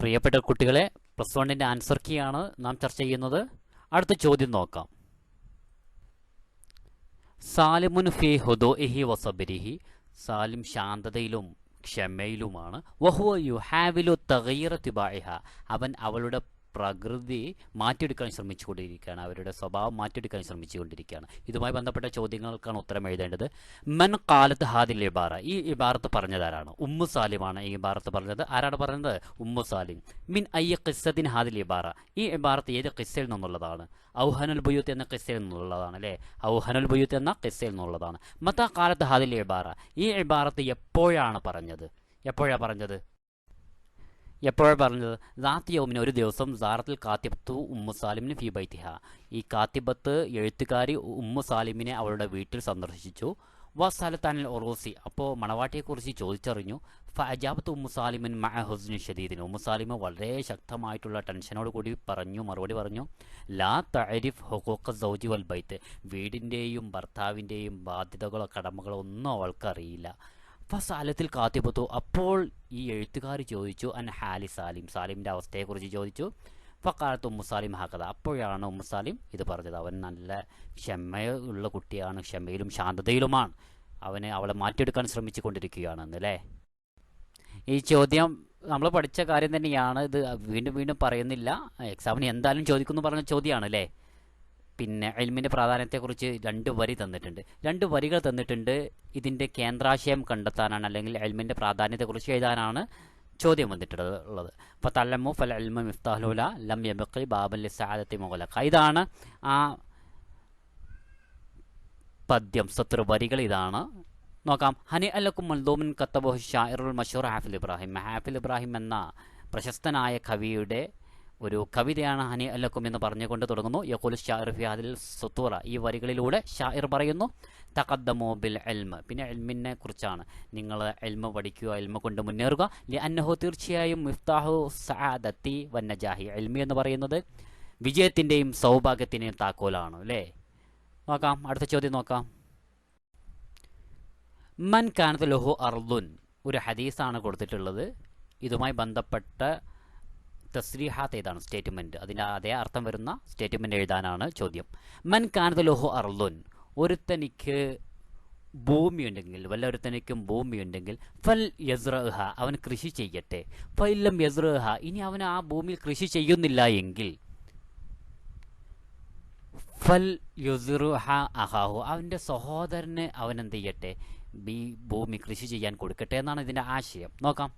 പ്രിയപ്പെട്ട കുട്ടികളെ, പ്ലസ് വണ്ണിൻ്റെ ആൻസർ കീ ആണ് നാം ചർച്ച ചെയ്യുന്നത്. അടുത്ത ചോദ്യം നോക്കാം. സാലിമുൻ ഫി ഹുദൂഇഹി വസബരിഹി, സാലിം ശാന്തതയിലും ക്ഷമയിലുമാണ്. വഹുവ യുഹാവിലു തഗയ്യിറ തിബാഇഹ, അവൻ അവളുടെ പ്രകൃതി മാറ്റിയെടുക്കാൻ ശ്രമിച്ചുകൊണ്ടിരിക്കുകയാണ്, അവരുടെ സ്വഭാവം മാറ്റിയെടുക്കാൻ ശ്രമിച്ചുകൊണ്ടിരിക്കുകയാണ്. ഇതുമായി ബന്ധപ്പെട്ട ചോദ്യങ്ങൾക്കാണ് ഉത്തരം എഴുതേണ്ടത്. മൻ ഖാലത്ത് ഹാദിൽ ഇബാറ, ഈ ഇബാറത്ത് പറഞ്ഞതാരാണ്? ഉമ്മു സാലിമാണ് ഈ ഇബാറത്ത് പറഞ്ഞത്. ആരാണ് പറഞ്ഞത്? ഉമ്മു സാലിം. മിൻ അയ്യ ഖിസ്സത്തിൻ ഹാദിൽ ഇബാറ, ഈ ഇബാറത്ത് ഏത് ഖിസ്സയിൽ നിന്നുള്ളതാണ്? ഔഹനുൽ ബുയൂത്ത് എന്ന ഖിസ്സയിൽ നിന്നുള്ളതാണ് അല്ലേ? ഔഹനുൽ ബുയൂത്ത് എന്ന ഖിസ്സയിൽ നിന്നുള്ളതാണ്. മത്താ ഖാലത്ത് ഹാദിൽ ഇബാറ, ഈ ഇബാറത്ത് എപ്പോഴാണ് പറഞ്ഞത്? എപ്പോഴാണ് പറഞ്ഞത്? ദാത്ത് യൗമിന്, ഒരു ദിവസം, സാറത്തിൽ കാത്തിബത്തു ഉമ്മു സാലിമിന് ഫി ബൈത്തിഹ, ഈ കാത്തിബത്ത് എഴുത്തുകാരി ഉമ്മു സാലിമിനെ അവളുടെ വീട്ടിൽ സന്ദർശിച്ചു. വസാലത്താനിൽ ഒറൂസി, അപ്പോൾ മണവാട്ടിയെക്കുറിച്ച് ചോദിച്ചറിഞ്ഞു. ഫഅജാബത്ത് ഉമ്മു സാലിമിൻ മഅ ഹുസ്നി ഷദീദിൻ, ഉമ്മു സാലിമ് വളരെ ശക്തമായിട്ടുള്ള ടെൻഷനോട് കൂടി മറുപടി പറഞ്ഞു. ലാ തഅരിഫ് ഹുഖൂഖ സൗജി വൽ ബൈത്ത്, വീടിൻ്റെയും ഭർത്താവിൻ്റെയും ബാധ്യതകളോ കടമകളോ ഒന്നും അവൾക്കറിയില്ല. ഫസാലത്തിൽ കാത്തിബത്തു, അപ്പോൾ ഈ എഴുത്തുകാർ ചോദിച്ചു അൻ ഹാലി സാലിം, സാലിമിൻ്റെ അവസ്ഥയെക്കുറിച്ച് ചോദിച്ചു. ഫക്കാലത്ത് ഉമ്മു സാലിം ഹാക്കഥ, അപ്പോഴാണ് ഉമ്മു സാലിം ഇത് പറഞ്ഞത്. അവൻ നല്ല ക്ഷമയുള്ള കുട്ടിയാണ്, ക്ഷമയിലും ശാന്തതയിലുമാണ്, അവളെ മാറ്റിയെടുക്കാൻ ശ്രമിച്ചു കൊണ്ടിരിക്കുകയാണെന്ന് അല്ലേ? ഈ ചോദ്യം നമ്മൾ പഠിച്ച കാര്യം തന്നെയാണ്, ഇത് വീണ്ടും വീണ്ടും പറയുന്നില്ല. എക്സാമിന് എന്തായാലും ചോദിക്കുമെന്ന് പറഞ്ഞ ചോദ്യമാണ് അല്ലേ? പിന്നെ ഇൽമിൻ്റെ പ്രാധാന്യത്തെക്കുറിച്ച് 2 വരി തന്നിട്ടുണ്ട്, 2 വരികൾ തന്നിട്ടുണ്ട്. ഇതിൻ്റെ കേന്ദ്രാശയം കണ്ടെത്താനാണ്, അല്ലെങ്കിൽ ഇൽമിൻ്റെ പ്രാധാന്യത്തെക്കുറിച്ച് എഴുതാനാണ് ചോദ്യം വന്നിട്ടുള്ളത്. അപ്പോൾ തല്ലമു ഫൽ ഇൽമു മിഫ്താഹുല ലം യബ്ഖി ബാബൻ ലിസ്സഅദത്തി മുഗ്ലഖ, ഇതാണ് ആ പദ്യം, സത്ർ വരികൾ ഇതാണ്. നോക്കാം. ഹനി അലക്കും മൽദൂമിൻ കത്തബഹു ഷാഇറുൽ മഷൂർ ഹാഫിൽ ഇബ്രാഹിം, ഹാഫിൽ ഇബ്രാഹിം എന്ന പ്രശസ്തനായ കവിയുടെ ഒരു കവിതയാണ് ഹനി അല്ലക്കും എന്ന് പറഞ്ഞുകൊണ്ട് തുടങ്ങുന്നു. യഖൂൽ ഷാഇർ ഫി ഹാദിൽ സുത്തൂറ, ഈ വരികളിലൂടെ ഷാഇർ പറയുന്നു തഖദ്ദമു ബിൽ ഇൽമ്, പിന്നെ ഇൽമിനെ കുറിച്ചാണ്. നിങ്ങൾ ഇൽമ പഠിക്കുക, ഇൽമ കൊണ്ട് മുന്നേറുക. ലിഅന്നഹു, തീർച്ചയായും, മിഫ്താഹു സഅദത്തി വന്നജാഹി, ഇൽമി എന്ന് പറയുന്നത് വിജയത്തിൻ്റെയും സൗഭാഗ്യത്തിൻ്റെയും താക്കോലാണ് അല്ലേ? നോക്കാം, അടുത്ത ചോദ്യം നോക്കാം. മൻ കാനത്ത് ലഹു അർദുൻ, ഒരു ഹദീസാണ് കൊടുത്തിട്ടുള്ളത്. ഇതുമായി ബന്ധപ്പെട്ട തസ്രീഹാത്ത് ഏതാണ്? സ്റ്റേറ്റ്മെൻറ്റ്, അതിൻ്റെ അതേ അർത്ഥം വരുന്ന സ്റ്റേറ്റ്മെൻറ്റ് എഴുതാനാണ് ചോദ്യം. മൻ കാനത്ത് ലഹു അർദുൻ, ഒരുത്തനിക്ക് ഭൂമിയുണ്ടെങ്കിൽ, വല്ലൊരുത്തനിക്കും ഭൂമിയുണ്ടെങ്കിൽ, ഫൽ യസ്റഹ, അവൻ കൃഷി ചെയ്യട്ടെ. ഫഇല്ലം യസ്റഹ, ഇനി അവൻ ആ ഭൂമിയിൽ കൃഷി ചെയ്യുന്നില്ല എങ്കിൽ, ഫൽ യുസ്റുഹ അഹാഹു, അവൻ്റെ സഹോദരന് അവൻ എന്ത് ചെയ്യട്ടെ? ഈ ഭൂമി കൃഷി ചെയ്യാൻ കൊടുക്കട്ടെ എന്നാണ് ഇതിൻ്റെ ആശയം. നോക്കാം,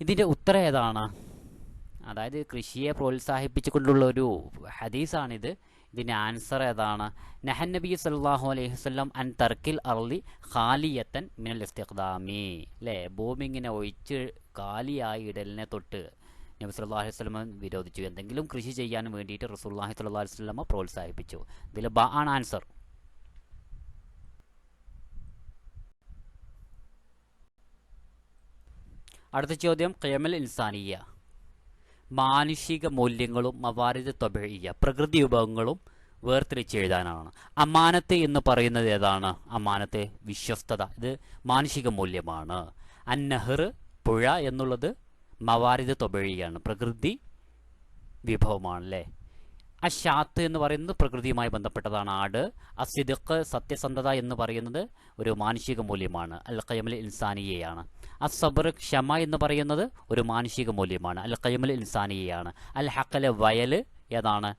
ഇതിൻ്റെ ഉത്തരം ഏതാണ്? അതായത് കൃഷിയെ പ്രോത്സാഹിപ്പിച്ചുകൊണ്ടുള്ള ഒരു ഹദീസാണിത്. ഇതിൻ്റെ ആൻസർ ഏതാണ്? നഹൻ നബി സല്ലല്ലാഹു അലൈഹി വസല്ലം അൻ തർക്കിൽ അർളി ഖാലിയത്തൻ മിനൽ ഇസ്തിഖ്ദാമി, അല്ലേ? ഭൂമി ഇങ്ങനെ ഒഴിച്ച് കാലിയായി ഇടലിനെ തൊട്ട് നബി സല്ലല്ലാഹു അലൈഹി വസല്ലം വിരോധിച്ചു. എന്തെങ്കിലും കൃഷി ചെയ്യാൻ വേണ്ടിയിട്ട് റസൂലുള്ളാഹി സ്വല്ലല്ലാഹു അലൈഹി വസല്ലം പ്രോത്സാഹിപ്പിച്ചു. ഇതിൽ ബ ആണ് ആൻസർ. അടുത്ത ചോദ്യം, ഖിയമൽ ഇൻസാനിയ, മാനുഷിക മൂല്യങ്ങളും മവാരിദ് ത്വബഈയ, പ്രകൃതി വിഭവങ്ങളും വേർതിരിച്ച് എഴുതാനാണ്. അമാനത്ത് എന്ന് പറയുന്നത് ഏതാണ്? അമാനത്ത്, വിശ്വസ്തത, ഇത് മാനുഷിക മൂല്യമാണ്. അന്നഹർ, പുഴ എന്നുള്ളത് മവാരിദ് ത്വബഈയാണ്, പ്രകൃതി വിഭവമാണ് അല്ലേ? അഷാത്ത് എന്ന് പറയുന്നത് പ്രകൃതിയുമായി ബന്ധപ്പെട്ടതാണ്, ആട്. അസിദ്ഖ്, സത്യസന്ധത എന്ന് പറയുന്നത് ഒരു മാനുഷിക മൂല്യമാണ്, അൽ ഖിയമൽ ഇൻസാനിയയാണ്. അസ്സബ്ർ, ക്ഷമ എന്ന് പറയുന്നത് ഒരു മാനുഷിക മൂല്യമാണ്, അൽ ഖിയമൽ ഇൻസാനിയയാണ്. അൽ ഹഖൽ, വയൽ ഏതാണ്?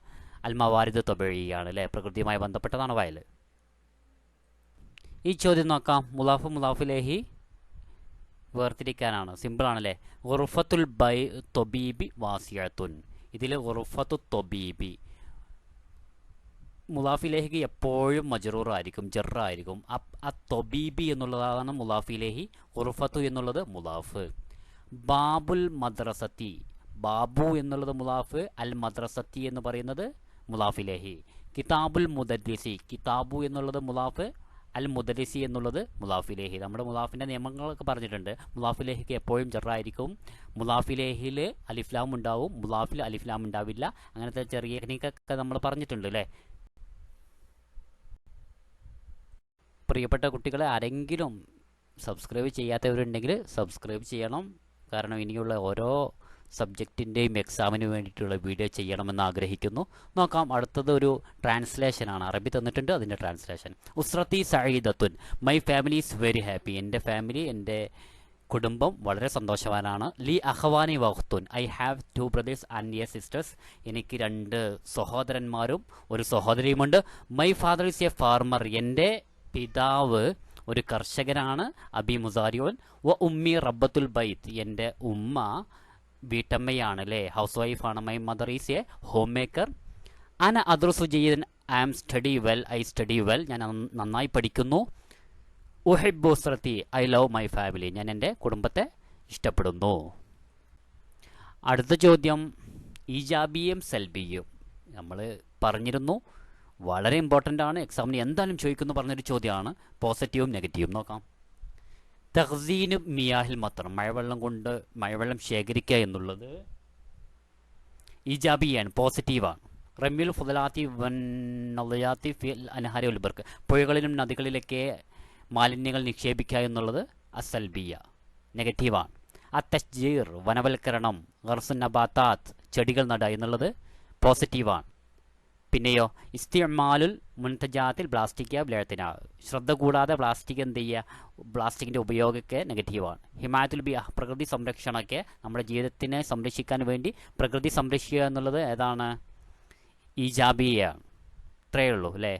അൽ മവാരിദ് ത്വബഈയാണ് അല്ലേ? പ്രകൃതിയുമായി ബന്ധപ്പെട്ടതാണ് വയൽ. ഈ ചോദ്യം നോക്കാം. മുലാഫ് മുലാഫിലേഹി വേർതിരിക്കാനാണ്, സിമ്പിളാണല്ലേ? ഗുർഫത്തുൽ ബൈ ത്വബീബി വാസിയത്തുൻ, ഇതിൽ ഗുർഫത്തു ത്വബീബി മുലാഫിലേഹിക്ക് എപ്പോഴും മജ്റൂറായിരിക്കും, ജറായിരിക്കും. ആ ത്വബീബി എന്നുള്ളതാണ് മുലാഫിലേഹി, ഗുർഫത്തു എന്നുള്ളത് മുലാഫ്. ബാബുൽ മദ്രസത്തി, ബാബു എന്നുള്ളത് മുലാഫ്, അൽ മദ്രസത്തി എന്ന് പറയുന്നത് മുലാഫിലേഹി. കിതാബുൽ മുദരിസി, കിതാബു എന്നുള്ളത് മുലാഫ്, അൽ മുദരിസി എന്നുള്ളത് മുലാഫിലേഹി. നമ്മുടെ മുലാഫിൻ്റെ നിയമങ്ങളൊക്കെ പറഞ്ഞിട്ടുണ്ട്. മുലാഫിലേഹിക്ക് എപ്പോഴും ജറായിരിക്കും, മുലാഫിലേഹിൽ അലിഫ്ലാം ഉണ്ടാവും, മുലാഫിൽ അലിഫ്ലാം ഉണ്ടാവില്ല. അങ്ങനത്തെ ചെറിയ ടെക്നിക്കൊക്കെ നമ്മൾ പറഞ്ഞിട്ടുണ്ട് അല്ലേ? പ്രിയപ്പെട്ട കുട്ടികളെ, ആരെങ്കിലും സബ്സ്ക്രൈബ് ചെയ്യാത്തവരുണ്ടെങ്കിൽ സബ്സ്ക്രൈബ് ചെയ്യണം. കാരണം ഇനിയുള്ള ഓരോ സബ്ജക്റ്റിൻ്റെയും എക്സാമിന് വേണ്ടിയിട്ടുള്ള വീഡിയോ ചെയ്യണമെന്ന് ആഗ്രഹിക്കുന്നു. നോക്കാം, അടുത്തത് ഒരു ട്രാൻസ്ലേഷനാണ്. അറബി തന്നിട്ടുണ്ട്, അതിൻ്റെ ട്രാൻസ്ലേഷൻ. ഉസ്രത്തി സഈദത്തുൻ, my family is very happy. എൻ്റെ ഫാമിലി, എൻ്റെ കുടുംബം വളരെ സന്തോഷവാനാണ്. ലി അഖവാനി വഖ്തുൻ, I have 2 brothers and a sisters. എനിക്ക് 2 സഹോദരന്മാരും ഒരു സഹോദരിയുമുണ്ട്. My father is a farmer, എൻ്റെ പിതാവ് ഒരു കർഷകനാണ്. അബി മുസാരിയോൻ. വ ഉമ്മി റബ്ബത്തുൽ ബൈത്ത്, എൻ്റെ ഉമ്മ വീട്ടമ്മയാണ്, അല്ലേ, ഹൗസ് വൈഫാണ്. My mother is a home maker. അന അദ്റുസു ജയ്യിദൻ, I am study well, I study well, ഞാൻ നന്നായി പഠിക്കുന്നു. ഉഹിബ്ബു ഉസ്രതി, ഐ ലവ് മൈ ഫാമിലി, ഞാൻ എൻ്റെ കുടുംബത്തെ ഇഷ്ടപ്പെടുന്നു. അടുത്ത ചോദ്യം ഈജാബിയും സൽബിയും. നമ്മൾ പറഞ്ഞിരുന്നു, വളരെ ഇമ്പോർട്ടൻ്റ് ആണ്, എക്സാമിന് എന്തായാലും ചോദിക്കുന്നു പറഞ്ഞൊരു ചോദ്യമാണ്. പോസിറ്റീവും നെഗറ്റീവും നോക്കാം. തഖ്സീനു മിയാഹിൽ മത്തർ, മഴവെള്ളം ശേഖരിക്കുക എന്നുള്ളത് ഈജാബിയാണ്, പോസിറ്റീവാണ്. റമ്യുൽ ഫുദലാത്തി വന്നളിയാത്തി ഫിൽ അൻഹാരി വൽ ബർക്ക്, പുഴകളിലും നദികളിലൊക്കെ മാലിന്യങ്ങൾ നിക്ഷേപിക്കുക എന്നുള്ളത് അസൽബിയ, നെഗറ്റീവാണ്. അത്തശ്ജീർ, വനവൽക്കരണം, ഗർസുൻ നബാത്താത്ത്, ചെടികൾ നടുക എന്നുള്ളത് പോസിറ്റീവാണ്. പിന്നെയോ ഇസ്തിമാലുൽ മുൻതജാത്തിൽ പ്ലാസ്റ്റിക് ബ്ലേത്തിന, ശ്രദ്ധ കൂടാതെ പ്ലാസ്റ്റിക് എന്ത് ചെയ്യുക, പ്ലാസ്റ്റിക്കിൻ്റെ ഉപയോഗമൊക്കെ നെഗറ്റീവാണ്. ഹിമായത്തുൽ ബി, പ്രകൃതി സംരക്ഷണമൊക്കെ നമ്മുടെ ജീവിതത്തിനെ സംരക്ഷിക്കാൻ വേണ്ടി പ്രകൃതി സംരക്ഷിക്കുക എന്നുള്ളത് ഏതാണ്, ഈജാബിയാണ്. ഇത്രയേ ഉള്ളൂ അല്ലേ.